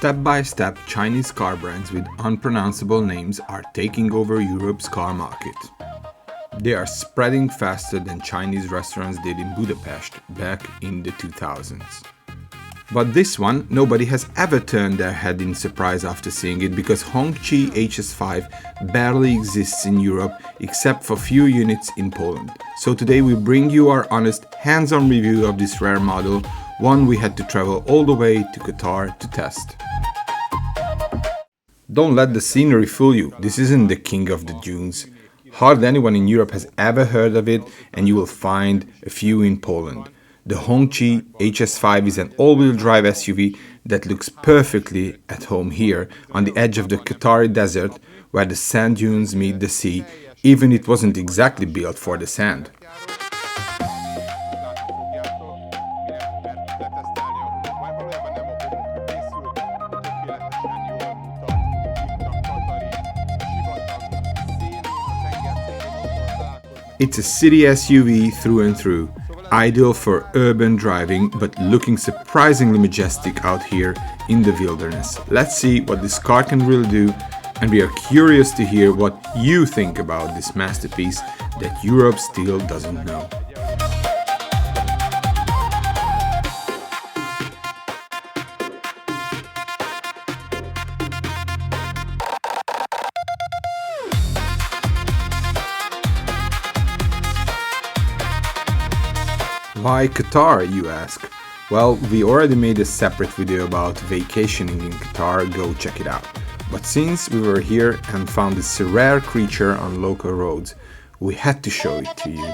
Step-by-step, Chinese car brands with unpronounceable names are taking over Europe's car market. They are spreading faster than Chinese restaurants did in Budapest back in the 2000s. But this one, nobody has ever turned their head in surprise after seeing it, because Hongqi HS5 barely exists in Europe except for few units in Poland. So today we bring you our honest, hands-on review of this rare model, one we had to travel all the way to Qatar to test. Don't let the scenery fool you, this isn't the king of the dunes. Hardly anyone in Europe has ever heard of it, and you will find a few in Poland. The Hongqi HS5 is an all-wheel drive SUV that looks perfectly at home here, on the edge of the Qatari desert, where the sand dunes meet the sea, even it wasn't exactly built for the sand. It's a city SUV through and through, ideal for urban driving, but looking surprisingly majestic out here in the wilderness. Let's see what this car can really do, and we are curious to hear what you think about this masterpiece that Europe still doesn't know. Why Qatar, you ask? Well, we already made a separate video about vacationing in Qatar, go check it out. But since we were here and found this rare creature on local roads, we had to show it to you.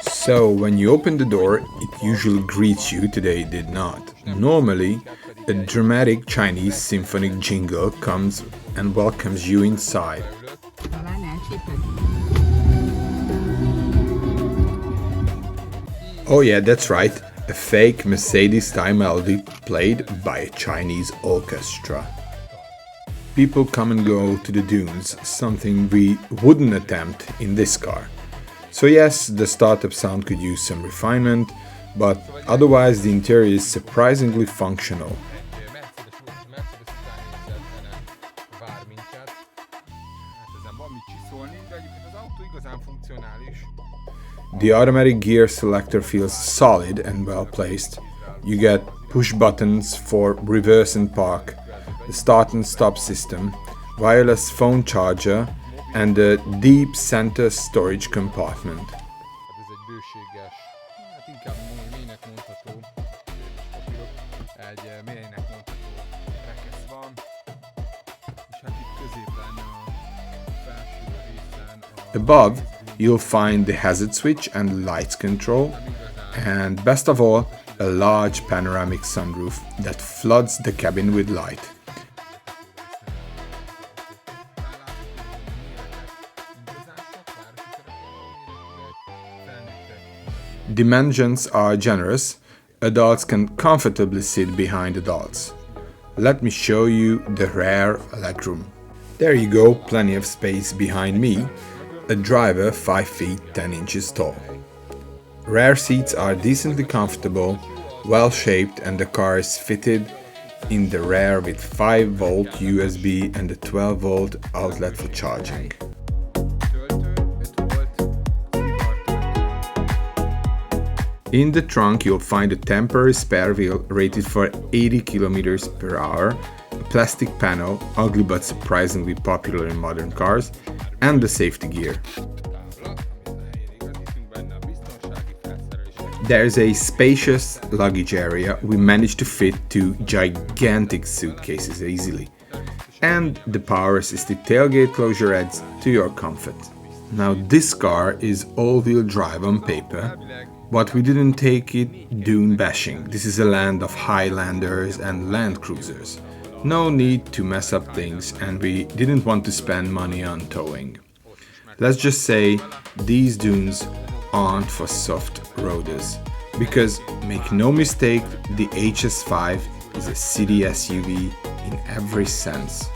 So when you open the door, it usually greets you. Today it did not. Normally, a dramatic Chinese symphonic jingle comes and welcomes you inside. Oh yeah, that's right, a fake Mercedes-style melody played by a Chinese orchestra. People come and go to the dunes, something we wouldn't attempt in this car. So yes, the startup sound could use some refinement, but otherwise the interior is surprisingly functional. The automatic gear selector feels solid and well placed. You get push buttons for reverse and park, the start and stop system, wireless phone charger, and a deep center storage compartment. Above, you'll find the hazard switch and lights control, and best of all, a large panoramic sunroof that floods the cabin with light. Dimensions are generous, adults can comfortably sit behind adults. Let me show you the rear legroom. There you go, plenty of space behind me. A driver 5 feet 10 inches tall. Rear seats are decently comfortable, well shaped, and the car is fitted in the rear with 5-volt USB and a 12-volt outlet for charging. In the trunk you'll find a temporary spare wheel rated for 80 km per hour, a plastic panel, ugly but surprisingly popular in modern cars, and the safety gear. There's a spacious luggage area. We managed to fit 2 gigantic suitcases easily. And the power-assisted tailgate closure adds to your comfort. Now this car is all-wheel drive on paper, but we didn't take it dune bashing. This is a land of Highlanders and Land Cruisers. No need to mess up things, and we didn't want to spend money on towing. Let's just say these dunes aren't for soft roaders, because make no mistake, the HS5 is a city SUV in every sense.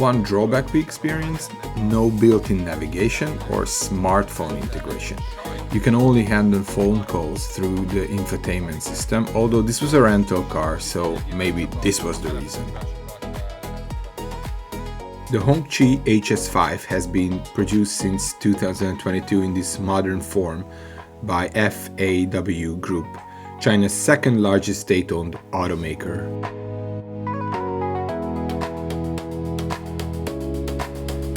One drawback we experienced: no built-in navigation or smartphone integration. You can only handle phone calls through the infotainment system, although this was a rental car, so maybe this was the reason. The Hongqi HS5 has been produced since 2022 in this modern form by FAW Group, China's second largest state-owned automaker.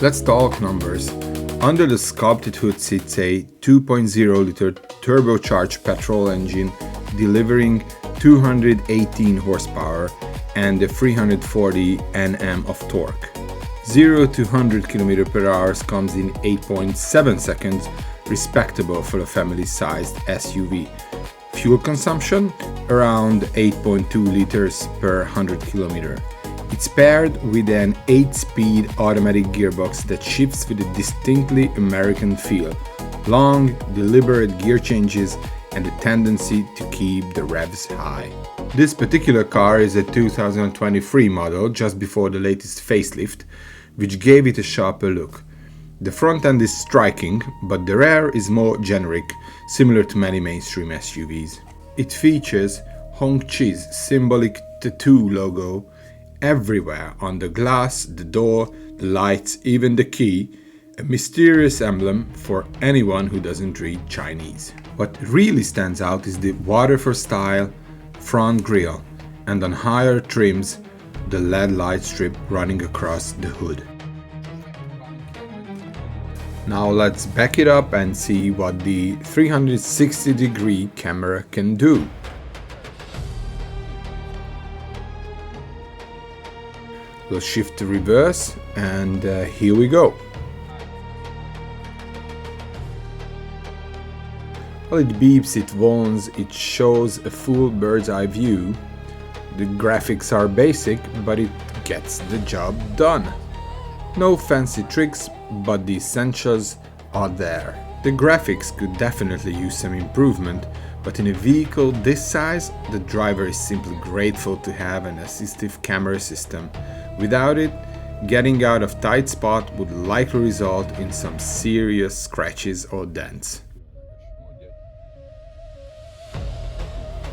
Let's talk numbers. Under the sculpted hood sits a 2.0-liter turbocharged petrol engine delivering 218 horsepower and 340 Nm of torque. 0 to 100 km per hour comes in 8.7 seconds, respectable for a family-sized SUV. Fuel consumption around 8.2 liters per 100 km. It's paired with an 8-speed automatic gearbox that shifts with a distinctly American feel, long, deliberate gear changes, and a tendency to keep the revs high. This particular car is a 2023 model, just before the latest facelift, which gave it a sharper look. The front end is striking, but the rear is more generic, similar to many mainstream SUVs. It features Hongqi's symbolic tattoo logo everywhere, on the glass, the door, the lights, even the key, a mysterious emblem for anyone who doesn't read Chinese. What really stands out is the water-for-style front grille, and on higher trims, the LED light strip running across the hood. Now let's back it up and see what the 360-degree camera can do. We'll shift to reverse, and here we go. Well, it beeps, it warns, it shows a full bird's eye view. The graphics are basic, but it gets the job done. No fancy tricks, but the essentials are there. The graphics could definitely use some improvement, but in a vehicle this size, the driver is simply grateful to have an assistive camera system. Without it, getting out of tight spot would likely result in some serious scratches or dents.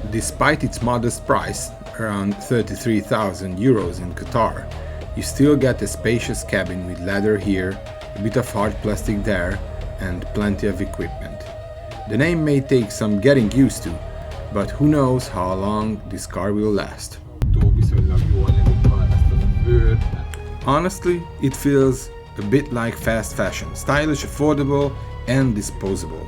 Despite its modest price, around 33,000 euros in Qatar, you still get a spacious cabin with leather here, a bit of hard plastic there, and plenty of equipment. The name may take some getting used to, but who knows how long this car will last. Honestly, it feels a bit like fast fashion, stylish, affordable, and disposable.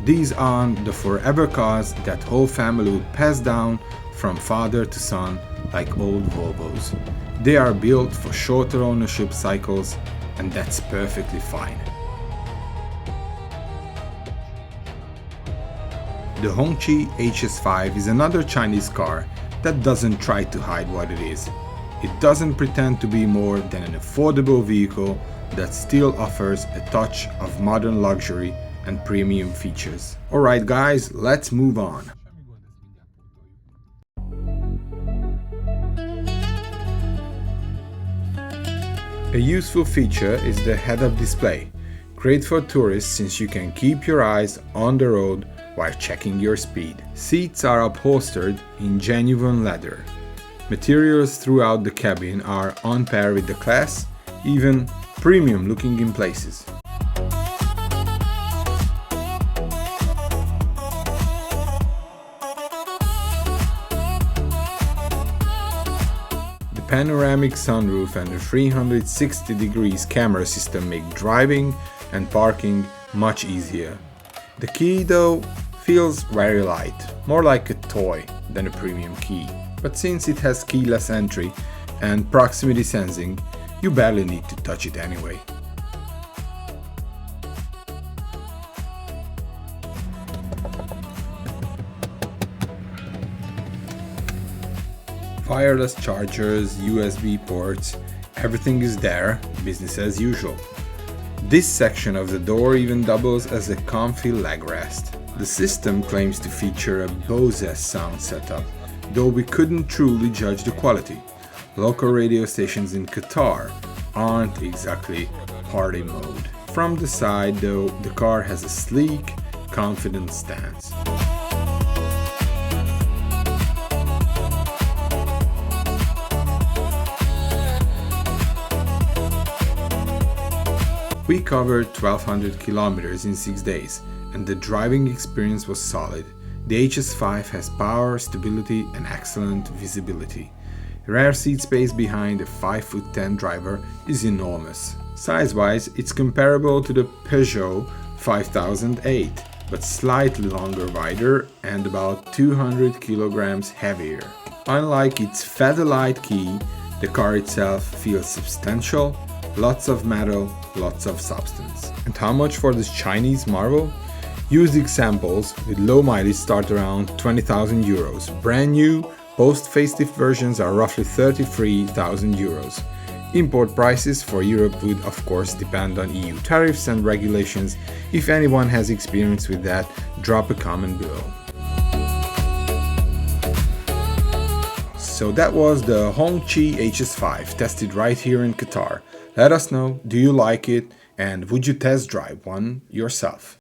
These aren't the forever cars that whole family would pass down from father to son like old Volvos. They are built for shorter ownership cycles, and that's perfectly fine. The Hongqi HS5 is another Chinese car that doesn't try to hide what it is. It doesn't pretend to be more than an affordable vehicle that still offers a touch of modern luxury and premium features. Alright guys, let's move on. A useful feature is the head-up display, great for tourists since you can keep your eyes on the road while checking your speed. Seats are upholstered in genuine leather. Materials throughout the cabin are on par with the class, even premium looking in places. The panoramic sunroof and the 360 degrees camera system make driving and parking much easier. The key, though, feels very light, more like a toy than a premium key. But since it has keyless entry and proximity sensing, you barely need to touch it anyway. Wireless chargers, USB ports, everything is there, business as usual. This section of the door even doubles as a comfy leg rest. The system claims to feature a Bose sound setup, though we couldn't truly judge the quality. Local radio stations in Qatar aren't exactly party mode. From the side though, the car has a sleek, confident stance. We covered 1200 kilometers in 6 days, and the driving experience was solid. The HS5 has power, stability, and excellent visibility. Rear seat space behind a 5'10" driver is enormous. Size-wise, it's comparable to the Peugeot 5008, but slightly longer, wider, and about 200 kilograms heavier. Unlike its featherlight key, the car itself feels substantial. Lots of metal, lots of substance. And how much for this Chinese marvel? Used examples with low mileage start around 20,000 euros. Brand new, post-facelift versions are roughly 33,000 euros. Import prices for Europe would of course depend on EU tariffs and regulations. If anyone has experience with that, drop a comment below. So that was the Hongqi HS5 tested right here in Qatar. Let us know, do you like it, and would you test drive one yourself?